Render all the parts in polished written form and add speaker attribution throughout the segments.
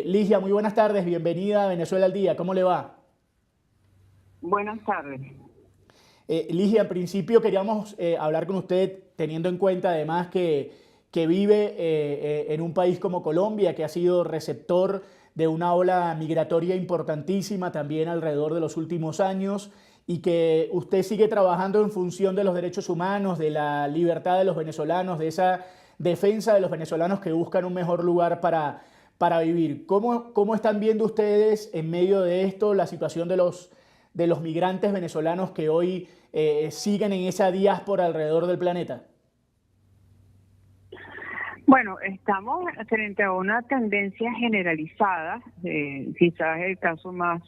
Speaker 1: Ligia, muy buenas tardes, bienvenida a Venezuela al Día, ¿cómo le va?
Speaker 2: Buenas tardes.
Speaker 1: Ligia, en principio queríamos hablar con usted teniendo en cuenta además que vive en un país como Colombia, que ha sido receptor de una ola migratoria importantísima también alrededor de los últimos años y que usted sigue trabajando en función de los derechos humanos, de la libertad de los venezolanos, de esa defensa de los venezolanos que buscan un mejor lugar para vivir. ¿Cómo están viendo ustedes en medio de esto la situación de los migrantes venezolanos que hoy siguen en esa diáspora alrededor del planeta?
Speaker 2: Bueno, estamos frente a una tendencia generalizada. Quizás el caso más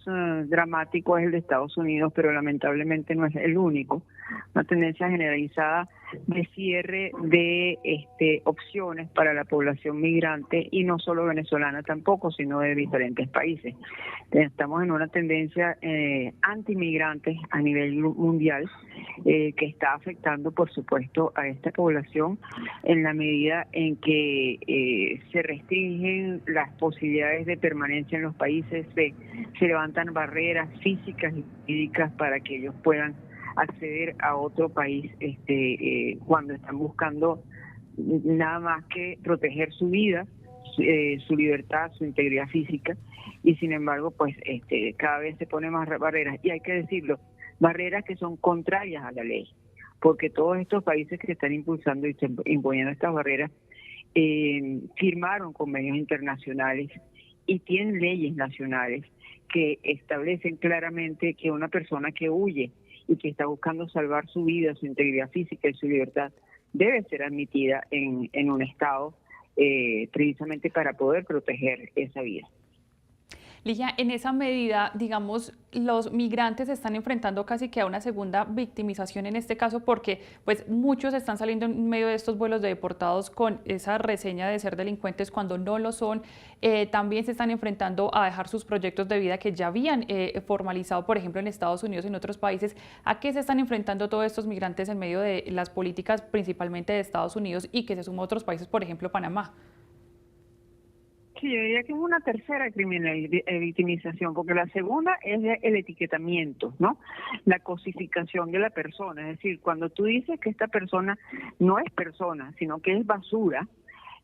Speaker 2: dramático es el de Estados Unidos, pero lamentablemente no es el único. Una tendencia generalizada de cierre de opciones para la población migrante y no solo venezolana tampoco, sino de diferentes países. Estamos en una tendencia antimigrantes a nivel mundial que está afectando, por supuesto, a esta población en la medida en que se restringen las posibilidades de permanencia en los países, se levantan barreras físicas y jurídicas para que ellos puedan acceder a otro país cuando están buscando nada más que proteger su vida, su libertad, su integridad física, y sin embargo, pues cada vez se ponen más barreras, y hay que decirlo, barreras que son contrarias a la ley, porque todos estos países que se están impulsando y imponiendo estas barreras firmaron convenios internacionales y tienen leyes nacionales que establecen claramente que una persona que huye y que está buscando salvar su vida, su integridad física y su libertad debe ser admitida en un estado precisamente para poder proteger esa vida.
Speaker 3: Ligia, en esa medida, digamos, los migrantes se están enfrentando casi que a una segunda victimización en este caso porque pues muchos están saliendo en medio de estos vuelos de deportados con esa reseña de ser delincuentes cuando no lo son. También se están enfrentando a dejar sus proyectos de vida que ya habían formalizado, por ejemplo, en Estados Unidos y en otros países. ¿A qué se están enfrentando todos estos migrantes en medio de las políticas principalmente de Estados Unidos y que se suma a otros países, por ejemplo, Panamá?
Speaker 2: Sí, yo diría que es una tercera victimización, porque la segunda es el etiquetamiento, ¿no? La cosificación de la persona, es decir, cuando tú dices que esta persona no es persona, sino que es basura,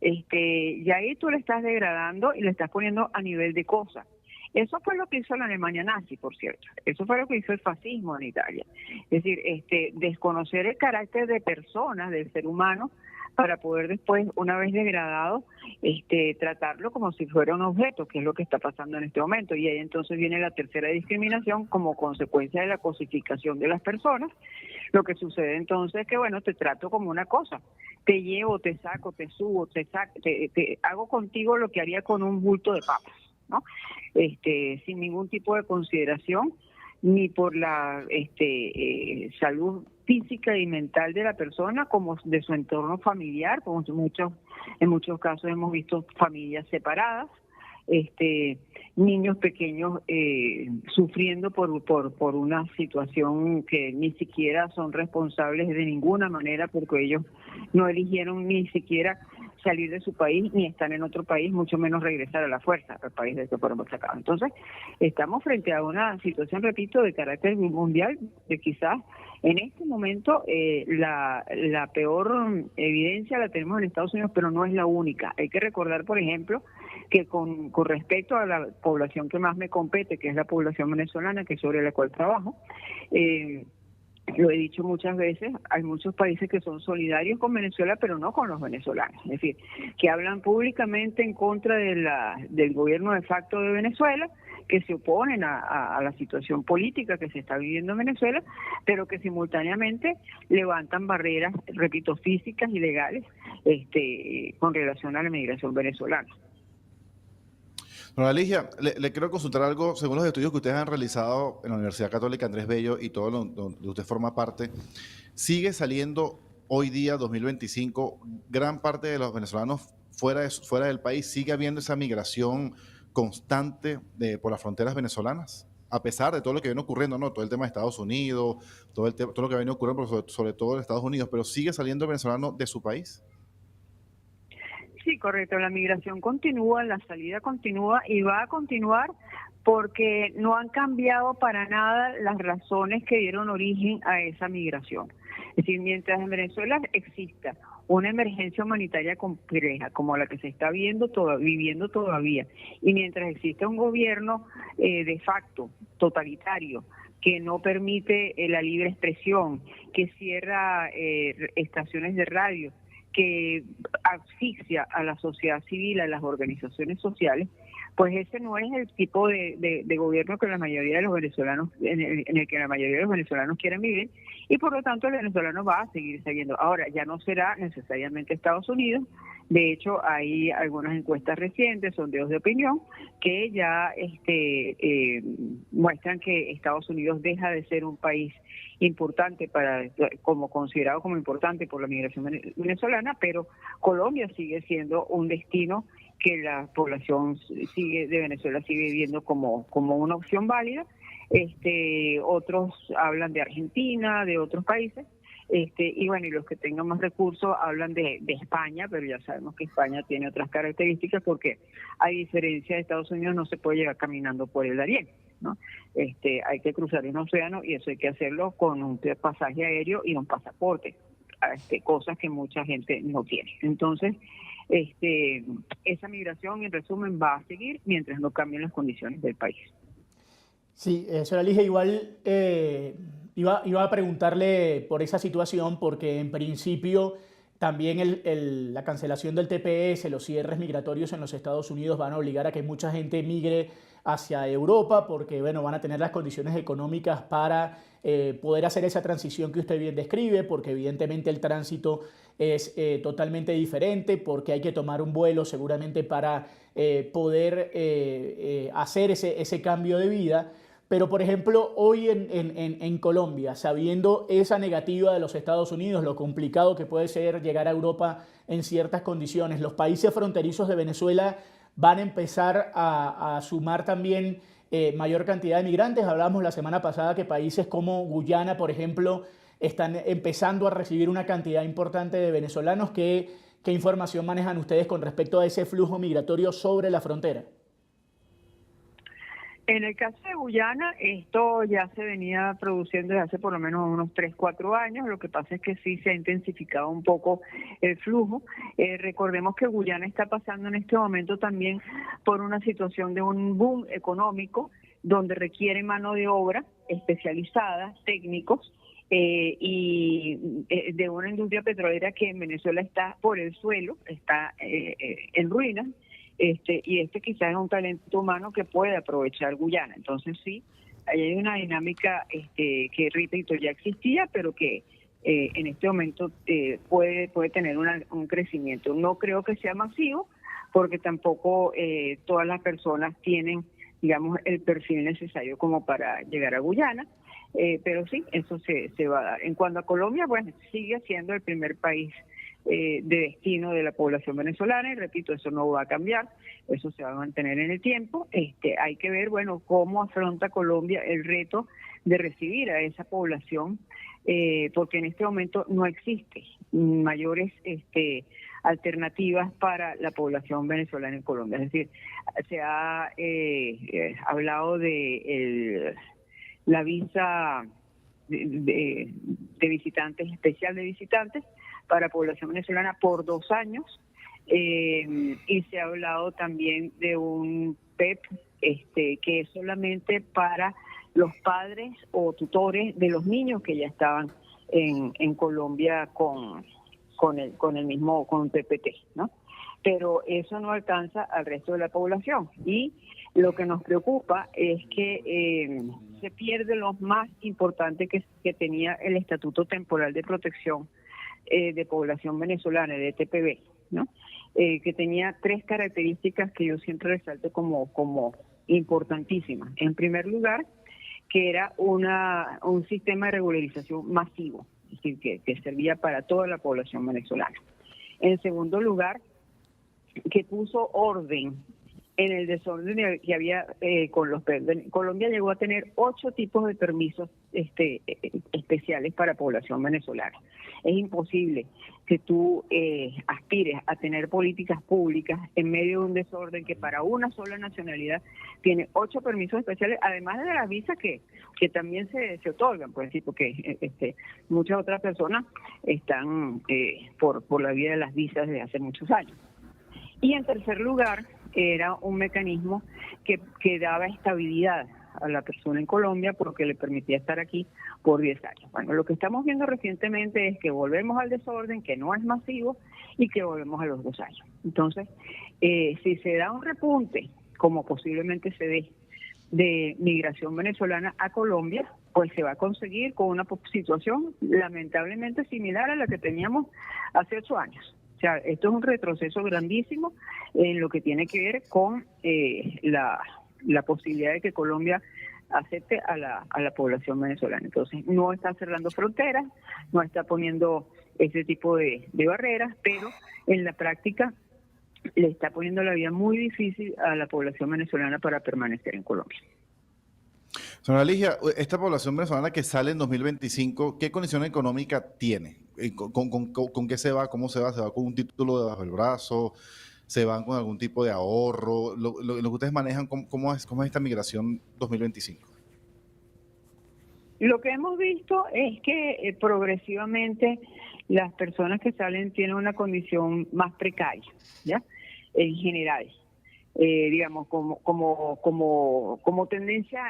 Speaker 2: ya ahí tú le estás degradando y le estás poniendo a nivel de cosa. Eso fue lo que hizo la Alemania nazi, por cierto. Eso fue lo que hizo el fascismo en Italia. Es decir, desconocer el carácter de persona, del ser humano, para poder después, una vez degradado, tratarlo como si fuera un objeto, que es lo que está pasando en este momento. Y ahí entonces viene la tercera discriminación como consecuencia de la cosificación de las personas. Lo que sucede entonces es que, bueno, te trato como una cosa. Te llevo, te saco, te subo, te hago contigo lo que haría con un bulto de papas, ¿no? Sin ningún tipo de consideración ni por la salud física y mental de la persona como de su entorno familiar, como en muchos casos hemos visto familias separadas, niños pequeños sufriendo por una situación que ni siquiera son responsables de ninguna manera porque ellos no eligieron ni siquiera salir de su país ni están en otro país, mucho menos regresar a la fuerza al país del que fueron sacados. Entonces, estamos frente a una situación, repito, de carácter mundial, que quizás en este momento la peor evidencia la tenemos en Estados Unidos, pero no es la única. Hay que recordar, por ejemplo, que con respecto a la población que más me compete, que es la población venezolana, que es sobre la cual trabajo, lo he dicho muchas veces, hay muchos países que son solidarios con Venezuela, pero no con los venezolanos. Es decir, que hablan públicamente en contra del gobierno de facto de Venezuela, que se oponen a la situación política que se está viviendo en Venezuela, pero que simultáneamente levantan barreras, repito, físicas y legales con relación a la migración venezolana.
Speaker 4: Bueno, Ligia, le quiero consultar algo, según los estudios que ustedes han realizado en la Universidad Católica Andrés Bello y todo lo donde usted forma parte, sigue saliendo hoy día, 2025, gran parte de los venezolanos fuera del país, sigue habiendo esa migración constante por las fronteras venezolanas, a pesar de todo lo que viene ocurriendo, ¿no? Todo el tema de Estados Unidos, todo lo que viene ocurriendo, pero sobre todo en Estados Unidos, pero sigue saliendo venezolano de su país.
Speaker 2: Sí, correcto. La migración continúa, la salida continúa y va a continuar porque no han cambiado para nada las razones que dieron origen a esa migración. Es decir, mientras en Venezuela exista una emergencia humanitaria compleja como la que se está viviendo todavía, y mientras exista un gobierno de facto totalitario que no permite la libre expresión, que cierra estaciones de radio, que asfixia a la sociedad civil, a las organizaciones sociales, pues ese no es el tipo de gobierno que la mayoría de los venezolanos, en el que la mayoría de los venezolanos quieren vivir, y por lo tanto el venezolano va a seguir siguiendo. Ahora, ya no será necesariamente Estados Unidos. De hecho, hay algunas encuestas recientes, sondeos de opinión, que ya muestran que Estados Unidos deja de ser un país importante considerado como importante por la migración venezolana, pero Colombia sigue siendo un destino que la población de Venezuela sigue viendo como una opción válida. Otros hablan de Argentina, de otros países, y bueno, y los que tengan más recursos hablan de España, pero ya sabemos que España tiene otras características porque a diferencia de Estados Unidos no se puede llegar caminando por el Darién, ¿no? Hay que cruzar un océano y eso hay que hacerlo con un pasaje aéreo y un pasaporte, cosas que mucha gente no tiene. Entonces, esa migración, en resumen, va a seguir mientras no cambien las condiciones del país.
Speaker 1: Sí, señora Ligia, igual iba a preguntarle por esa situación, porque en principio también la cancelación del TPS, los cierres migratorios en los Estados Unidos van a obligar a que mucha gente migre hacia Europa, porque bueno, van a tener las condiciones económicas para poder hacer esa transición que usted bien describe, porque evidentemente el tránsito es totalmente diferente, porque hay que tomar un vuelo seguramente para poder hacer ese cambio de vida. Pero, por ejemplo, hoy en Colombia, sabiendo esa negativa de los Estados Unidos, lo complicado que puede ser llegar a Europa en ciertas condiciones, los países fronterizos de Venezuela van a empezar a sumar también mayor cantidad de migrantes. Hablamos la semana pasada que países como Guyana, por ejemplo, están empezando a recibir una cantidad importante de venezolanos. ¿Qué información manejan ustedes con respecto a ese flujo migratorio sobre la frontera?
Speaker 2: En el caso de Guyana, esto ya se venía produciendo desde hace por lo menos unos 3-4 años. Lo que pasa es que sí se ha intensificado un poco el flujo. Recordemos que Guyana está pasando en este momento también por una situación de un boom económico donde requiere mano de obra especializada, técnicos, y de una industria petrolera que en Venezuela está por el suelo, está en ruinas. Y quizás es un talento humano que puede aprovechar Guyana. Entonces sí, ahí hay una dinámica que, repito, ya existía, pero que en este momento puede tener un crecimiento. No creo que sea masivo, porque tampoco todas las personas tienen, digamos, el perfil necesario como para llegar a Guyana, pero sí, eso se va a dar. En cuanto a Colombia, bueno, sigue siendo el primer país de destino de la población venezolana, y repito, eso no va a cambiar, eso se va a mantener en el tiempo. Hay que ver, bueno, cómo afronta Colombia el reto de recibir a esa población, porque en este momento no existe mayores alternativas para la población venezolana en Colombia. Es decir, se ha hablado de la visa de visitantes, especial de visitantes, para población venezolana por 2 años, y se ha hablado también de un PEP que es solamente para los padres o tutores de los niños que ya estaban en Colombia con PPT, ¿no? Pero eso no alcanza al resto de la población, y lo que nos preocupa es que se pierde lo más importante que tenía el Estatuto Temporal de Protección de Población Venezolana, de TPB, ¿no? Que tenía 3 características que yo siempre resalto como importantísimas. En primer lugar, que era un sistema de regularización masivo, es decir, que servía para toda la población venezolana. En segundo lugar, que puso orden en el desorden que había con los permisos. Colombia llegó a tener 8 tipos de permisos especiales para población venezolana. Es imposible que tú aspires a tener políticas públicas en medio de un desorden que para una sola nacionalidad tiene 8 permisos especiales, además de las visas que también se otorgan, pues sí, porque muchas otras personas están por la vía de las visas desde hace muchos años. Y en tercer lugar, era un mecanismo que daba estabilidad a la persona en Colombia porque le permitía estar aquí por 10 años. Bueno, lo que estamos viendo recientemente es que volvemos al desorden, que no es masivo, y que volvemos a los 2 años. Entonces, si se da un repunte, como posiblemente se dé, de migración venezolana a Colombia, pues se va a conseguir con una situación lamentablemente similar a la que teníamos hace 8 años. O sea, esto es un retroceso grandísimo en lo que tiene que ver con la posibilidad de que Colombia acepte a la población venezolana. Entonces, no está cerrando fronteras, no está poniendo ese tipo de barreras, pero en la práctica le está poniendo la vida muy difícil a la población venezolana para permanecer en Colombia.
Speaker 4: Señora Ligia, esta población venezolana que sale en 2025, ¿qué condición económica tiene? ¿Con qué se va? ¿Cómo se va? ¿Se va con un título debajo del brazo? ¿Se van con algún tipo de ahorro? Lo que ustedes manejan, ¿cómo es esta migración 2025?
Speaker 2: Lo que hemos visto es que progresivamente las personas que salen tienen una condición más precaria, ¿ya? En general. Digamos, como tendencia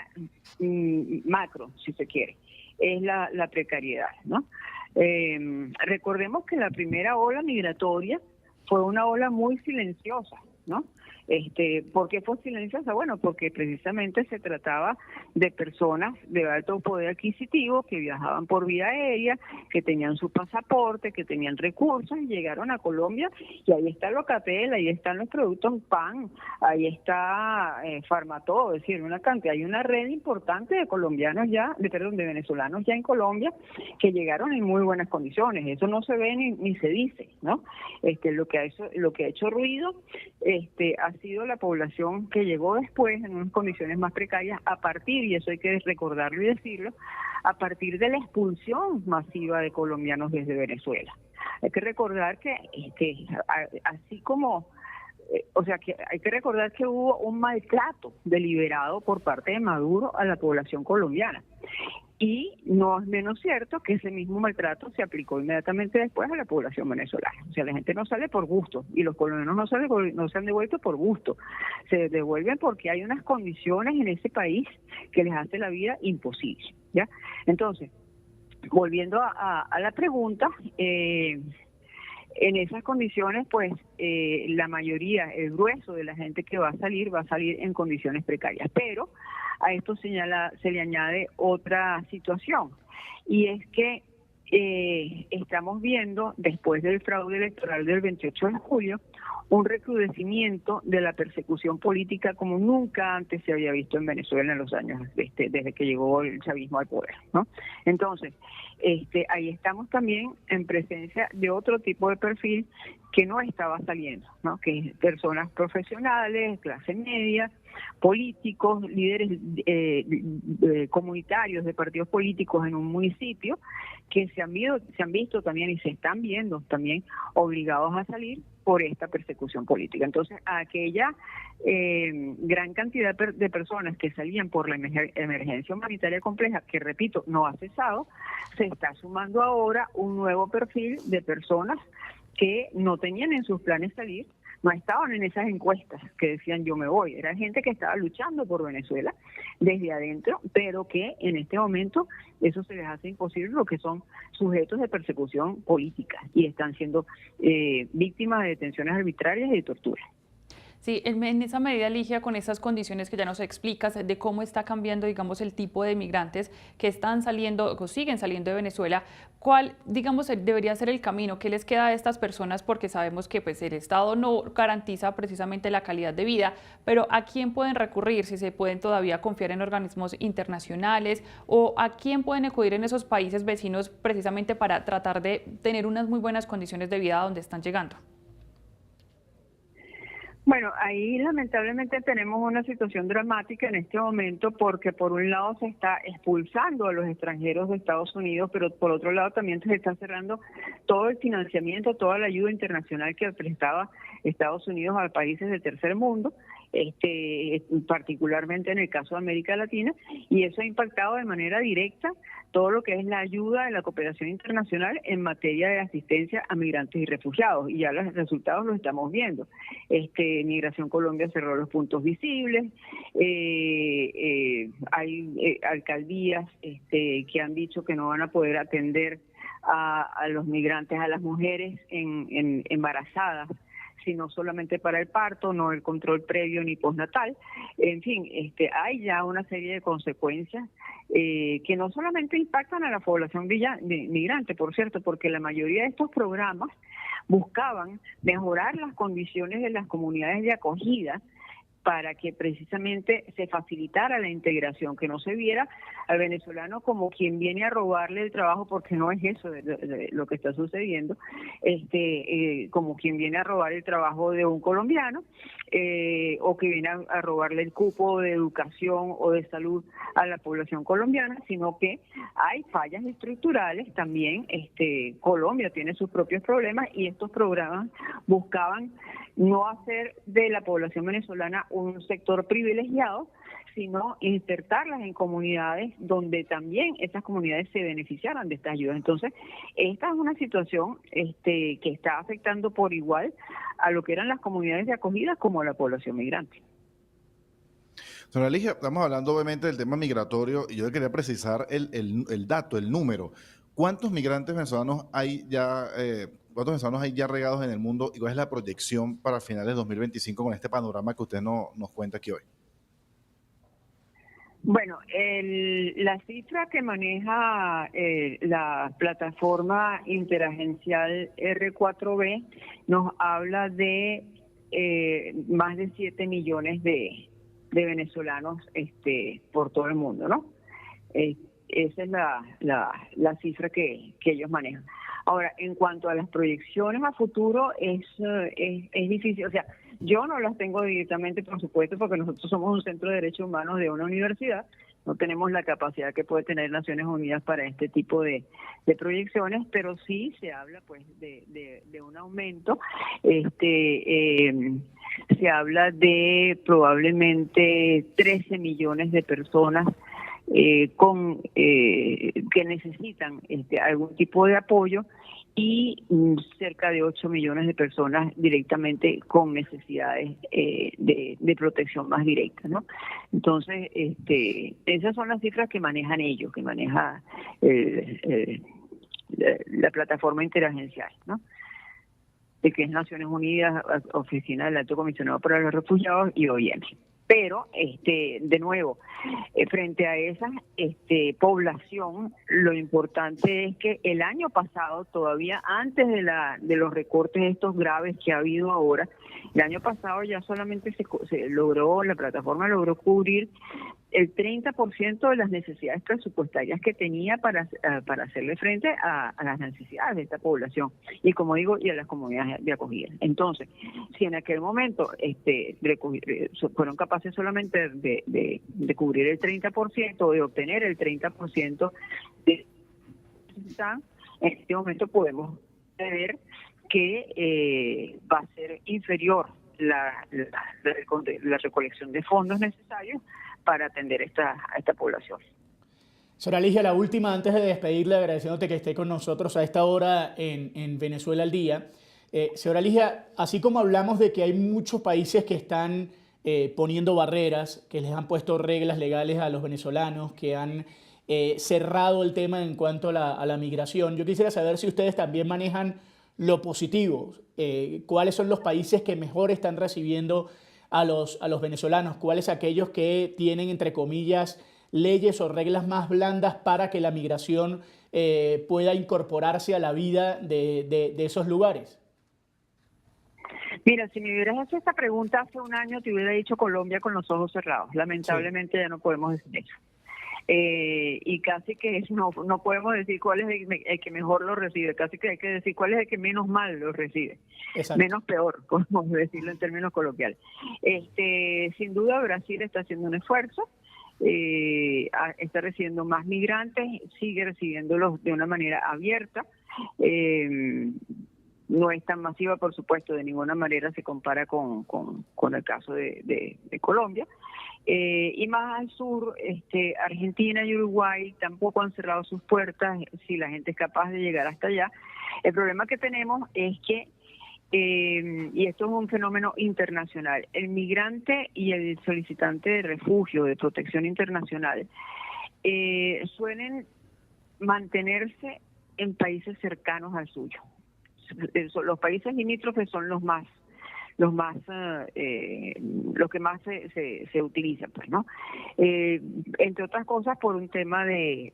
Speaker 2: macro, si se quiere, es la precariedad, ¿no? Recordemos que la primera ola migratoria fue una ola muy silenciosa, ¿no? ¿Por qué fue silenciosa? Bueno, porque precisamente se trataba de personas de alto poder adquisitivo que viajaban por vía aérea, que tenían su pasaporte, que tenían recursos y llegaron a Colombia y ahí está Locatel, ahí están los productos PAN, ahí está Farmatodo, es decir, hay una red importante de colombianos ya, de venezolanos ya en Colombia que llegaron en muy buenas condiciones. Eso no se ve ni se dice, ¿no? Lo que ha hecho ruido ha sido la población que llegó después en unas condiciones más precarias a partir, y eso hay que recordarlo y decirlo, a partir de la expulsión masiva de colombianos desde Venezuela. Hay que recordar que así como, que hay que recordar que hubo un maltrato deliberado por parte de Maduro a la población colombiana. Y no es menos cierto que ese mismo maltrato se aplicó inmediatamente después a la población venezolana. O sea, la gente no sale por gusto y los colombianos no se han devuelto por gusto. Se devuelven porque hay unas condiciones en ese país que les hace la vida imposible, ¿ya? Entonces, volviendo a la pregunta, en esas condiciones, pues la mayoría, el grueso de la gente que va a salir en condiciones precarias. Pero a esto se le añade otra situación, y es que estamos viendo, después del fraude electoral del 28 de julio, un recrudecimiento de la persecución política como nunca antes se había visto en Venezuela en los años desde que llegó el chavismo al poder, ¿no? Entonces, ahí estamos también en presencia de otro tipo de perfil que no estaba saliendo, ¿no? Que es personas profesionales, clase media, políticos, líderes comunitarios de partidos políticos en un municipio que se han visto también y se están viendo también obligados a salir por esta persecución política. Entonces, a aquella gran cantidad de personas que salían por la emergencia humanitaria compleja, que repito, no ha cesado, se está sumando ahora un nuevo perfil de personas que no tenían en sus planes salir, no estaban en esas encuestas que decían yo me voy, era gente que estaba luchando por Venezuela desde adentro, pero que en este momento eso se les hace imposible porque son sujetos de persecución política y están siendo víctimas de detenciones arbitrarias y de tortura.
Speaker 3: Sí, en esa medida, Ligia, con esas condiciones que ya nos explicas de cómo está cambiando, digamos, el tipo de migrantes que están saliendo o siguen saliendo de Venezuela, ¿cuál, digamos, debería ser el camino? ¿Qué les queda a estas personas? Porque sabemos que pues, el Estado no garantiza precisamente la calidad de vida, pero ¿a quién pueden recurrir? Si se pueden todavía confiar en organismos internacionales o a quién pueden acudir en esos países vecinos precisamente para tratar de tener unas muy buenas condiciones de vida donde están llegando.
Speaker 2: Bueno, ahí lamentablemente tenemos una situación dramática en este momento porque por un lado se está expulsando a los extranjeros de Estados Unidos, pero por otro lado también se está cerrando todo el financiamiento, toda la ayuda internacional que prestaba Estados Unidos a países del tercer mundo, particularmente en el caso de América Latina, y eso ha impactado de manera directa todo lo que es la ayuda de la cooperación internacional en materia de asistencia a migrantes y refugiados, y ya los resultados los estamos viendo. Migración Colombia cerró los puntos visibles, hay alcaldías que han dicho que no van a poder atender a los migrantes, a las mujeres embarazadas, sino solamente para el parto, no el control previo ni postnatal. En fin, hay ya una serie de consecuencias que no solamente impactan a la población migrante, por cierto, porque la mayoría de estos programas buscaban mejorar las condiciones de las comunidades de acogida para que precisamente se facilitara la integración, que no se viera al venezolano como quien viene a robarle el trabajo, porque no es eso de lo que está sucediendo, como quien viene a robar el trabajo de un colombiano, o que viene a robarle el cupo de educación o de salud a la población colombiana, sino que hay fallas estructurales también. Colombia tiene sus propios problemas y estos programas buscaban no hacer de la población venezolana un sector privilegiado, sino insertarlas en comunidades donde también esas comunidades se beneficiaran de estas ayudas. Entonces, esta es una situación que está afectando por igual a lo que eran las comunidades de acogida como a la población migrante.
Speaker 4: Señora Ligia, estamos hablando obviamente del tema migratorio y yo le quería precisar el dato, el número. ¿Cuántos migrantes venezolanos hay ya, cuántos venezolanos hay ya regados en el mundo y cuál es la proyección para finales de 2025 con este panorama que usted nos cuenta aquí hoy?
Speaker 2: Bueno, la cifra que maneja la plataforma interagencial R4B nos habla de más de 7 millones de venezolanos por todo el mundo, ¿no? Esa es la cifra que ellos manejan. Ahora, en cuanto a las proyecciones a futuro, es difícil. O sea, yo no las tengo directamente, por supuesto, porque nosotros somos un centro de derechos humanos de una universidad. No tenemos la capacidad que puede tener Naciones Unidas para este tipo de proyecciones, pero sí se habla pues de un aumento. Se habla de probablemente 13 millones de personas que necesitan algún tipo de apoyo y cerca de 8 millones de personas directamente con necesidades de protección más directa, ¿no? Entonces, esas son las cifras que manejan ellos, que maneja la plataforma interagencial, ¿no? De que es Naciones Unidas, Oficina del Alto Comisionado para los Refugiados y OIM. Pero, de nuevo, frente a esa población, lo importante es que el año pasado, todavía antes de los recortes estos graves que ha habido ahora, el año pasado ya solamente se logró, la plataforma logró cubrir el 30% de las necesidades presupuestarias que tenía para hacerle frente a las necesidades de esta población y, como digo, y a las comunidades de acogida. Entonces, si en aquel momento fueron capaces solamente de cubrir el 30%, de obtener el 30% en este momento podemos ver que va a ser inferior la recolección de fondos necesarios para atender a esta población.
Speaker 1: Señora Ligia, la última antes de despedirle, agradeciéndote que esté con nosotros a esta hora en Venezuela al Día. Señora Ligia, así como hablamos de que hay muchos países que están poniendo barreras, que les han puesto reglas legales a los venezolanos, que han cerrado el tema en cuanto a la migración, yo quisiera saber si ustedes también manejan lo positivo. ¿Cuáles son los países que mejor están recibiendo a los venezolanos? ¿Cuáles aquellos que tienen, entre comillas, leyes o reglas más blandas para que la migración pueda incorporarse a la vida de esos lugares?
Speaker 2: Mira, si me hubieras hecho esta pregunta hace un año, te hubiera dicho Colombia con los ojos cerrados. Lamentablemente ya no podemos decir eso. y casi que no podemos decir cuál es el que mejor lo recibe, casi que hay que decir cuál es el que menos mal lo recibe.
Speaker 1: Exacto.
Speaker 2: Menos peor, podemos decirlo en términos coloquiales. Sin duda Brasil está haciendo un esfuerzo, está recibiendo más migrantes, sigue recibiéndolos de una manera abierta. No es tan masiva, por supuesto, de ninguna manera se compara con el caso de Colombia. Y más al sur, Argentina y Uruguay tampoco han cerrado sus puertas si la gente es capaz de llegar hasta allá. El problema que tenemos es que, y esto es un fenómeno internacional, el migrante y el solicitante de refugio, de protección internacional, suelen mantenerse en países cercanos al suyo. Los países limítrofes son los que más se utilizan, pues, ¿no? Entre otras cosas por un tema de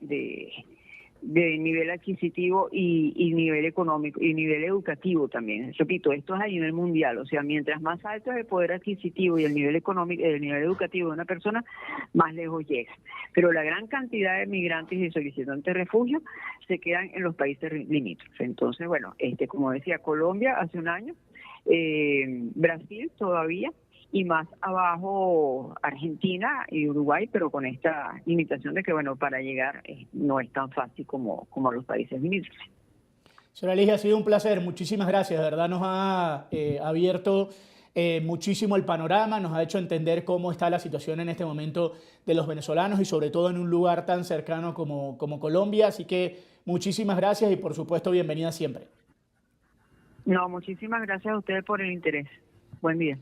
Speaker 2: nivel adquisitivo y nivel económico y nivel educativo también. Repito, esto es a nivel mundial, o sea, mientras más alto es el poder adquisitivo y el nivel económico, el nivel educativo de una persona, más lejos llega. Pero la gran cantidad de migrantes y solicitantes de refugio se quedan en los países limítrofes. Entonces, bueno, como decía, Colombia hace un año, Brasil todavía, y más abajo Argentina y Uruguay, pero con esta limitación de que, bueno, para llegar no es tan fácil como los países limítrofes.
Speaker 1: Señora Ligia, ha sido un placer, muchísimas gracias, de verdad nos ha abierto muchísimo el panorama, nos ha hecho entender cómo está la situación en este momento de los venezolanos y sobre todo en un lugar tan cercano como Colombia, así que muchísimas gracias y por supuesto bienvenida siempre.
Speaker 2: No, muchísimas gracias a ustedes por el interés. Buen día.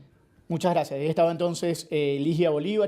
Speaker 1: Muchas gracias. Ahí estaba entonces Ligia Bolívar.